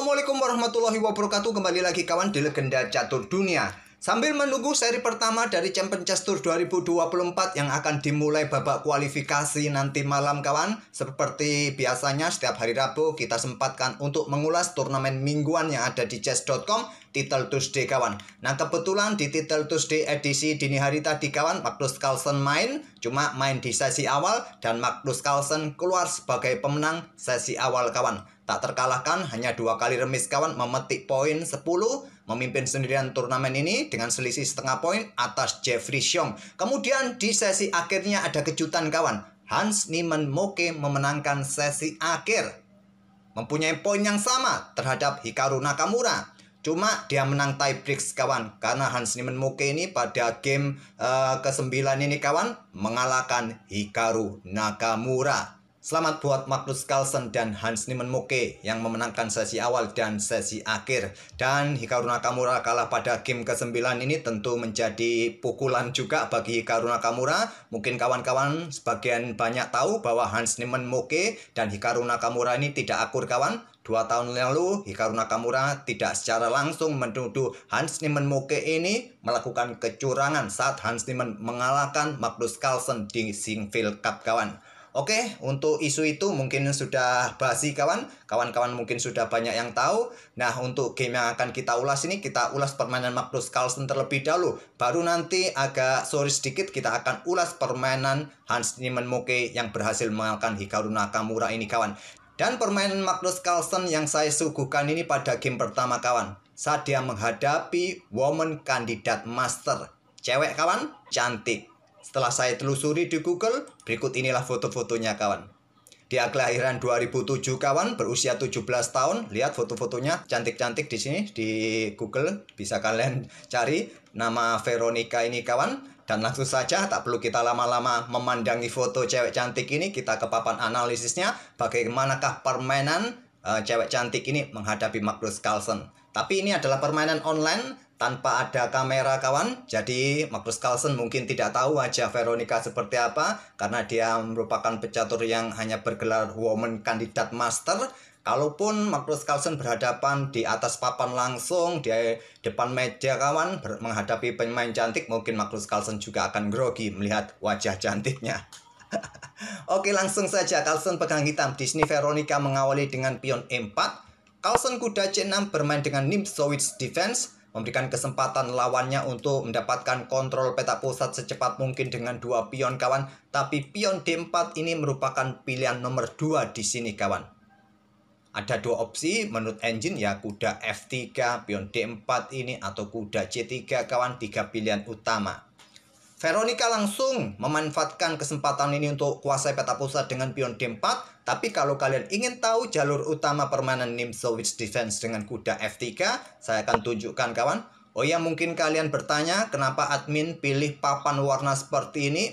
Assalamualaikum warahmatullahi wabarakatuh. Kembali lagi kawan di Legenda Catur Dunia. Sambil menunggu seri pertama dari Champion Chess Tour 2024 yang akan dimulai babak kualifikasi nanti malam kawan. Seperti biasanya setiap hari Rabu kita sempatkan untuk mengulas turnamen mingguan yang ada di chess.com Title Tuesday kawan. Nah kebetulan di Title Tuesday edisi dini hari tadi kawan, Magnus Carlsen main di sesi awal dan Magnus Carlsen keluar sebagai pemenang sesi awal kawan. Tak terkalahkan, hanya 2 kali remis kawan, memetik poin 10, memimpin sendirian turnamen ini dengan selisih setengah poin atas Jeffrey Xiong. Kemudian di sesi akhirnya ada kejutan kawan. Hans Niemann Moke memenangkan sesi akhir. Mempunyai poin yang sama terhadap Hikaru Nakamura. Cuma dia menang tie breaks kawan. Karena Hans Niemann Moke ini pada game ke-9 ini kawan, mengalahkan Hikaru Nakamura. Selamat buat Magnus Carlsen dan Hans Niemann Moke yang memenangkan sesi awal dan sesi akhir. Dan Hikaru Nakamura kalah pada game ke-9 ini tentu menjadi pukulan juga bagi Hikaru Nakamura. Mungkin kawan-kawan sebagian banyak tahu bahwa Hans Niemann Moke dan Hikaru Nakamura ini tidak akur kawan. 2 tahun lalu Hikaru Nakamura tidak secara langsung menuduh Hans Niemann Moke ini melakukan kecurangan saat Hans Niemann mengalahkan Magnus Carlsen di Sinquefield Cup kawan. Oke, untuk isu itu mungkin sudah basi kawan. Kawan-kawan mungkin sudah banyak yang tahu. Nah, untuk game yang akan kita ulas ini, kita ulas permainan Magnus Carlsen terlebih dahulu. Baru nanti agak sore sedikit kita akan ulas permainan Hans Niemann Moke yang berhasil mengalahkan Hikaru Nakamura ini kawan. Dan permainan Magnus Carlsen yang saya suguhkan ini pada game pertama kawan. Saat dia menghadapi woman kandidat master. Cewek kawan, cantik. Setelah saya telusuri di Google, berikut inilah foto-fotonya kawan. Dia kelahiran 2007 kawan, berusia 17 tahun. Lihat foto-fotonya cantik-cantik di sini di Google, bisa kalian cari nama Veronica ini kawan. Dan langsung saja, tak perlu kita lama-lama memandangi foto cewek cantik ini, kita ke papan analisisnya. Bagaimanakah permainan cewek cantik ini menghadapi Magnus Carlsen. Tapi ini adalah permainan online tanpa ada kamera kawan. Jadi Magnus Carlsen mungkin tidak tahu wajah Veronica seperti apa, karena dia merupakan pecatur yang hanya bergelar woman kandidat master. Kalaupun Magnus Carlsen berhadapan di atas papan langsung di depan meja kawan menghadapi pemain cantik, mungkin Magnus Carlsen juga akan grogi melihat wajah cantiknya. Oke, langsung saja. Carlsen pegang hitam. Di sini Veronica mengawali dengan pion E4. Carlsen kuda C6 bermain dengan Nimzowitsch defense, memberikan kesempatan lawannya untuk mendapatkan kontrol peta pusat secepat mungkin dengan 2 pion kawan. Tapi pion D4 ini merupakan pilihan nomor 2 di sini kawan. Ada 2 opsi menurut engine ya, kuda F3, pion D4 ini, atau kuda C3 kawan, 3 pilihan utama. Veronica langsung memanfaatkan kesempatan ini untuk kuasai peta pusat dengan pion D4. Tapi kalau kalian ingin tahu jalur utama permainan Nimzowitsch defense dengan kuda F3, saya akan tunjukkan kawan. Oh ya, mungkin kalian bertanya kenapa admin pilih papan warna seperti ini.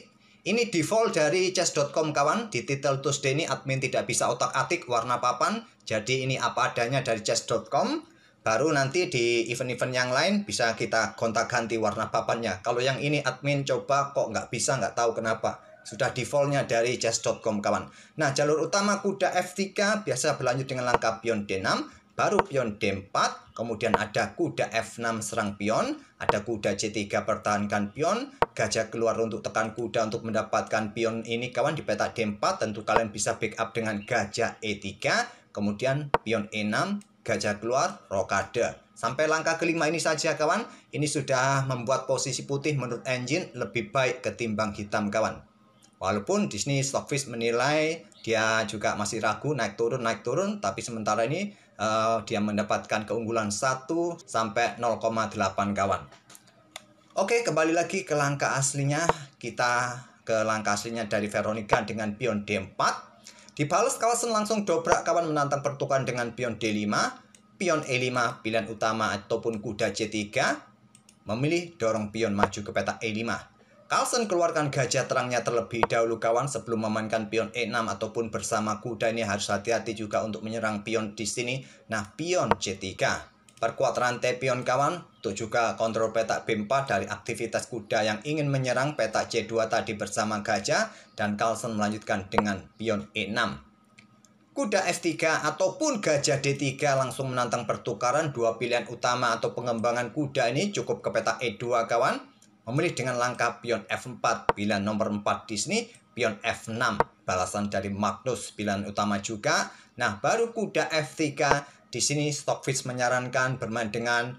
Ini default dari chess.com kawan. Di Title Tuesday ini admin tidak bisa otak-atik warna papan. Jadi ini apa adanya dari chess.com. Baru nanti di event-event yang lain bisa kita gonta-ganti warna papannya. Kalau yang ini admin coba kok nggak bisa, nggak tahu kenapa. Sudah defaultnya dari chess.com kawan. Nah, jalur utama kuda F3 biasa berlanjut dengan langkah pion D6, baru pion D4, kemudian ada kuda F6 serang pion, ada kuda C3 pertahankan pion, gajah keluar untuk tekan kuda untuk mendapatkan pion ini kawan di peta D4. Tentu kalian bisa backup dengan gajah E3, kemudian pion E6, gajah keluar, rokade. Sampai langkah kelima ini saja kawan. Ini sudah membuat posisi putih menurut engine lebih baik ketimbang hitam kawan. Walaupun di sini Stockfish menilai dia juga masih ragu naik turun, tapi sementara ini dia mendapatkan keunggulan 1 sampai 0,8 kawan. Oke, kembali lagi ke langkah aslinya. Kita ke langkah aslinya dari Veronica dengan pion D4. Dibalas Carlsen langsung dobrak kawan menantang pertukaran dengan pion D5, pion E5 pilihan utama ataupun kuda C3, memilih dorong pion maju ke peta E5. Carlsen keluarkan gajah terangnya terlebih dahulu kawan sebelum memainkan pion E6 ataupun bersama kuda. Ini harus hati-hati juga untuk menyerang pion di sini. Nah, pion C3. Perkuat rantai pion kawan untuk juga kontrol peta B4 dari aktivitas kuda yang ingin menyerang peta C2 tadi bersama gajah, dan Carlsen melanjutkan dengan pion E6. Kuda F3 ataupun gajah D3 langsung menantang pertukaran. Dua pilihan utama atau pengembangan kuda ini cukup ke peta E2 kawan. Memilih dengan langkah pion F4, pilihan nomor 4 di sini, pion F6, balasan dari Magnus, pilihan utama juga. Nah, baru kuda F3 di sini Stockfish menyarankan bermain dengan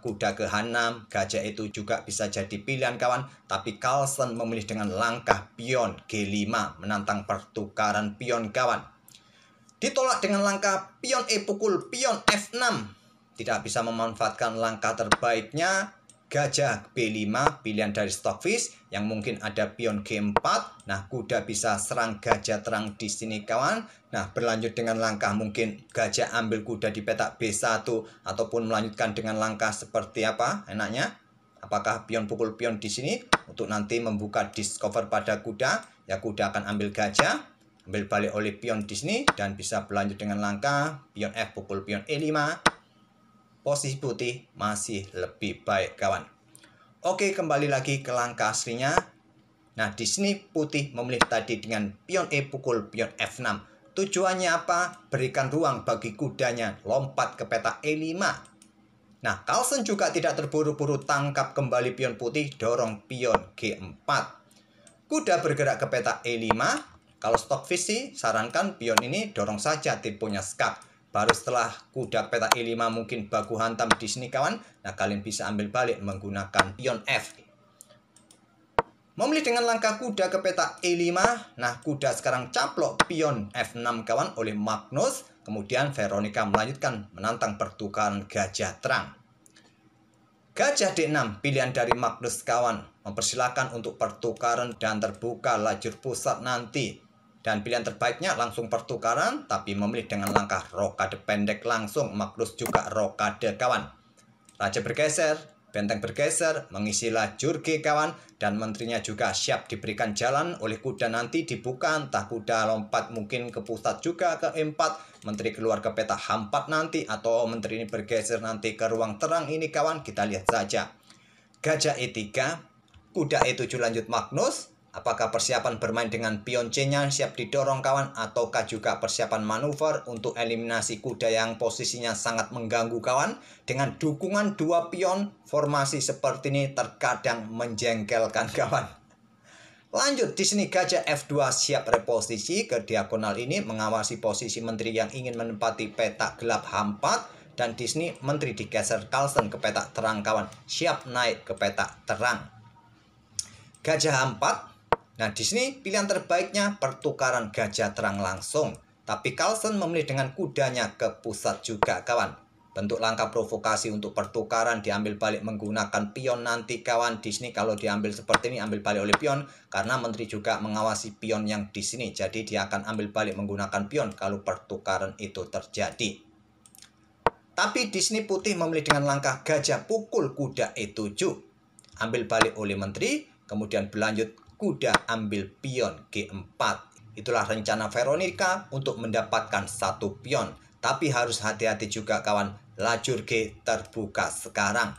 kuda ke H6, gajah itu juga bisa jadi pilihan kawan. Tapi Carlsen memilih dengan langkah pion G5, menantang pertukaran pion kawan. Ditolak dengan langkah pion E pukul pion F6. Tidak bisa memanfaatkan langkah terbaiknya. Gajah B5, pilihan dari Stockfish yang mungkin ada pion G4. Nah, kuda bisa serang gajah terang di sini kawan. Nah, berlanjut dengan langkah mungkin gajah ambil kuda di petak B1 ataupun melanjutkan dengan langkah seperti apa enaknya? Apakah pion pukul pion di sini untuk nanti membuka discover pada kuda? Ya, kuda akan ambil gajah, ambil balik oleh pion di sini dan bisa berlanjut dengan langkah pion F pukul pion E5. Posisi putih masih lebih baik kawan. Oke, kembali lagi ke langkah aslinya. Nah, di sini putih memilih tadi dengan pion E pukul pion F6. Tujuannya apa? Berikan ruang bagi kudanya lompat ke peta E5. Nah, Carlsen juga tidak terburu-buru tangkap kembali pion putih, dorong pion G4. Kuda bergerak ke peta E5. Kalau Stockfish sih sarankan pion ini dorong saja tipenya skak. Baru setelah kuda peta E5 mungkin baku hantam di sini kawan. Nah, kalian bisa ambil balik menggunakan pion F. Memilih dengan langkah kuda ke peta E5. Nah, kuda sekarang caplok pion F6 kawan oleh Magnus. Kemudian Veronica melanjutkan menantang pertukaran gajah terang. Gajah D6, pilihan dari Magnus kawan. Mempersilahkan untuk pertukaran dan terbuka lajur pusat nanti. Dan pilihan terbaiknya langsung pertukaran, tapi memilih dengan langkah rokade pendek langsung. Magnus juga rokade kawan. Raja bergeser, benteng bergeser, mengisi lajur G kawan. Dan menterinya juga siap diberikan jalan oleh kuda nanti dibuka. Entah kuda lompat mungkin ke pusat juga ke E4. Menteri keluar ke peta H4 nanti. Atau menteri ini bergeser nanti ke ruang terang ini kawan. Kita lihat saja. Gajah E3, kuda E7 lanjut Magnus. Apakah persiapan bermain dengan pion C-nya siap didorong kawan, ataukah juga persiapan manuver untuk eliminasi kuda yang posisinya sangat mengganggu kawan? Dengan dukungan dua pion, formasi seperti ini terkadang menjengkelkan kawan. Lanjut di sini gajah F2 siap reposisi ke diagonal ini mengawasi posisi menteri yang ingin menempati petak gelap H4. Dan di sini menteri digeser Carlsen ke petak terang kawan, siap naik ke petak terang. Gajah H4. Nah, di sini pilihan terbaiknya pertukaran gajah terang langsung. Tapi Carlsen memilih dengan kudanya ke pusat juga kawan. Bentuk langkah provokasi untuk pertukaran diambil balik menggunakan pion nanti kawan. Di sini kalau diambil seperti ini ambil balik oleh pion karena menteri juga mengawasi pion yang di sini. Jadi dia akan ambil balik menggunakan pion kalau pertukaran itu terjadi. Tapi di sini putih memilih dengan langkah gajah pukul kuda E7. Ambil balik oleh menteri, kemudian berlanjut kuda ambil pion G4. Itulah rencana Veronica untuk mendapatkan satu pion. Tapi harus hati-hati juga kawan. Lajur G terbuka sekarang.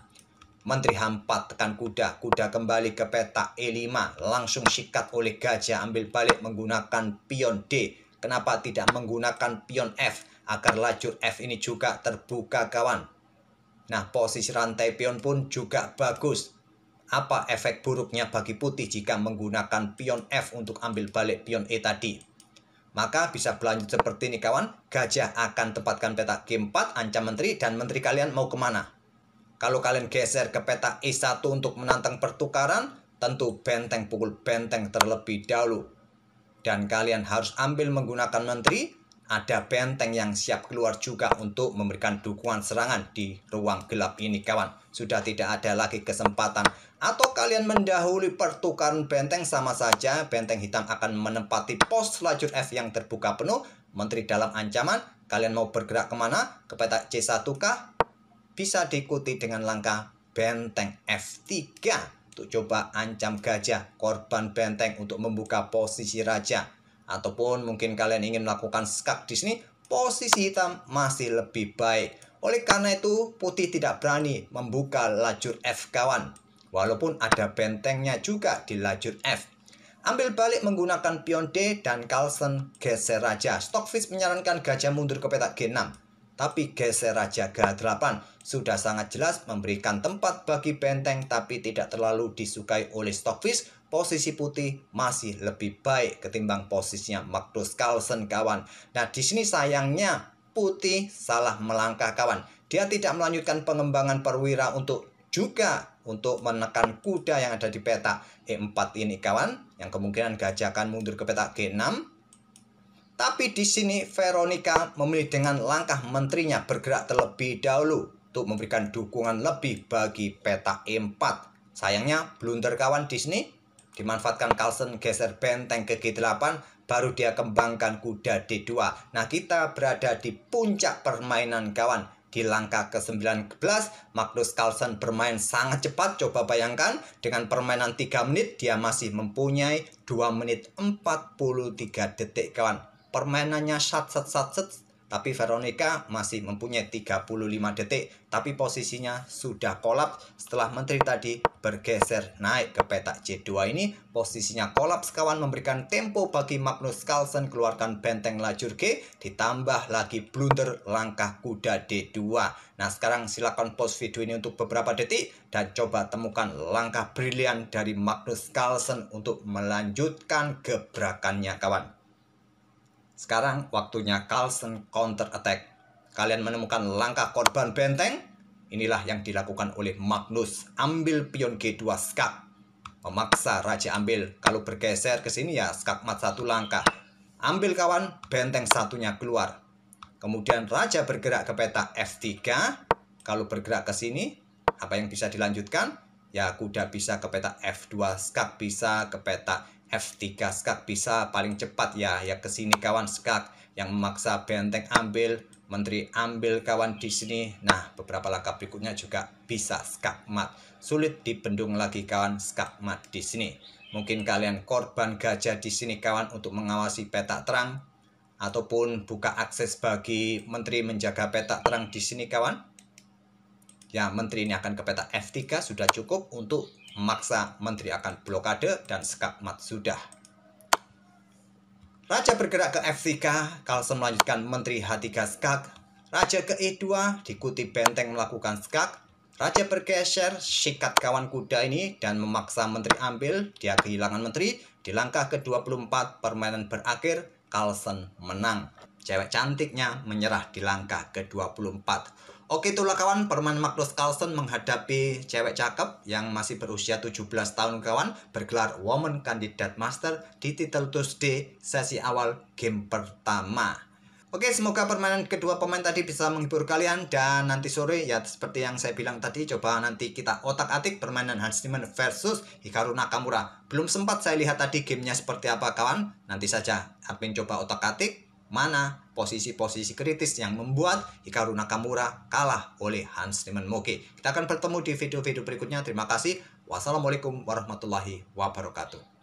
Menteri H4 tekan kuda. Kuda kembali ke peta E5. Langsung sikat oleh gajah. Ambil balik menggunakan pion D. Kenapa tidak menggunakan pion F? Agar lajur F ini juga terbuka kawan. Nah, posisi rantai pion pun juga bagus. Apa efek buruknya bagi putih jika menggunakan pion F untuk ambil balik pion E tadi? Maka bisa berlanjut seperti ini kawan. Gajah akan tempatkan petak G4, ancam menteri, dan menteri kalian mau kemana? Kalau kalian geser ke petak E1 untuk menantang pertukaran, tentu benteng pukul benteng terlebih dahulu. Dan kalian harus ambil menggunakan menteri. Ada benteng yang siap keluar juga untuk memberikan dukungan serangan di ruang gelap ini kawan. Sudah tidak ada lagi kesempatan. Atau kalian mendahului pertukaran benteng sama saja. Benteng hitam akan menempati pos lajur F yang terbuka penuh. Menteri dalam ancaman. Kalian mau bergerak kemana? Ke petak C1 kah? Bisa diikuti dengan langkah benteng F3. Untuk coba ancam gajah. Korban benteng untuk membuka posisi raja. Ataupun mungkin kalian ingin melakukan skak di sini, posisi hitam masih lebih baik. Oleh karena itu, putih tidak berani membuka lajur F kawan. Walaupun ada bentengnya juga di lajur F. Ambil balik menggunakan pion D dan Carlsen geser raja. Stockfish menyarankan gajah mundur ke petak G6. Tapi geser raja G8 sudah sangat jelas memberikan tempat bagi benteng, tapi tidak terlalu disukai oleh Stockfish. Posisi putih masih lebih baik ketimbang posisinya Magnus Carlsen, kawan. Nah, di sini sayangnya putih salah melangkah, kawan. Dia tidak melanjutkan pengembangan perwira untuk menekan kuda yang ada di peta E4 ini, kawan, yang kemungkinan gajah akan mundur ke peta G6. Tapi di sini Veronica memilih dengan langkah menterinya bergerak terlebih dahulu untuk memberikan dukungan lebih bagi peta E4. Sayangnya blunder, kawan, di sini dimanfaatkan Carlsen geser benteng ke G8, baru dia kembangkan kuda D2. Nah, kita berada di puncak permainan, kawan. Di langkah ke-19, Magnus Carlsen bermain sangat cepat. Coba bayangkan, dengan permainan 3 menit, dia masih mempunyai 2 menit 43 detik, kawan. Permainannya sat, tapi Veronica masih mempunyai 35 detik. Tapi posisinya sudah kolaps setelah menteri tadi bergeser naik ke petak C2 ini. Posisinya kolaps, kawan, memberikan tempo bagi Magnus Carlsen keluarkan benteng lajur G. Ditambah lagi blunder langkah kuda D2. Nah, sekarang silakan pause video ini untuk beberapa detik dan coba temukan langkah brilian dari Magnus Carlsen untuk melanjutkan gebrakannya, kawan. Sekarang waktunya Carlsen counter attack. Kalian menemukan langkah korban benteng? Inilah yang dilakukan oleh Magnus. Ambil pion G2 skak. Memaksa raja ambil. Kalau bergeser ke sini ya skak mat 1 langkah. Ambil, kawan, benteng satunya keluar. Kemudian raja bergerak ke peta F3. Kalau bergerak ke sini, apa yang bisa dilanjutkan? Ya, kuda bisa ke peta F2, skak bisa ke peta F3, skak bisa, paling cepat ya ke sini, kawan, skak yang memaksa benteng ambil, menteri ambil, kawan, di sini. Nah, beberapa langkah berikutnya juga bisa skak mat. Sulit dibendung lagi, kawan, skak mat di sini. Mungkin kalian korban gajah di sini, kawan, untuk mengawasi petak terang ataupun buka akses bagi menteri menjaga petak terang di sini, kawan. Ya, menteri ini akan ke peta F3 sudah cukup untuk memaksa menteri akan blokade dan skak mat sudah. Raja bergerak ke F3, Carlsen melanjutkan menteri H3 skak. Raja ke E2, diikuti benteng melakukan skak. Raja bergeser, sikat kawan kuda ini dan memaksa menteri ambil. Dia kehilangan menteri. Di langkah ke-24 permainan berakhir, Carlsen menang. Cewek cantiknya menyerah di langkah ke-24. Oke, itulah, kawan, permainan Magnus Carlsen menghadapi cewek cakep yang masih berusia 17 tahun, kawan, bergelar Woman Candidate Master di Title Tuesday sesi awal game pertama. Oke, semoga permainan kedua pemain tadi bisa menghibur kalian. Dan nanti sore ya seperti yang saya bilang tadi, coba nanti kita otak-atik permainan Hans Niemann versus Hikaru Nakamura. Belum sempat saya lihat tadi gamenya seperti apa, kawan. Nanti saja admin coba otak-atik mana posisi-posisi kritis yang membuat Hikaru Nakamura kalah oleh Hans Niemann. Oke, kita akan bertemu di video-video berikutnya. Terima kasih. Wassalamualaikum warahmatullahi wabarakatuh.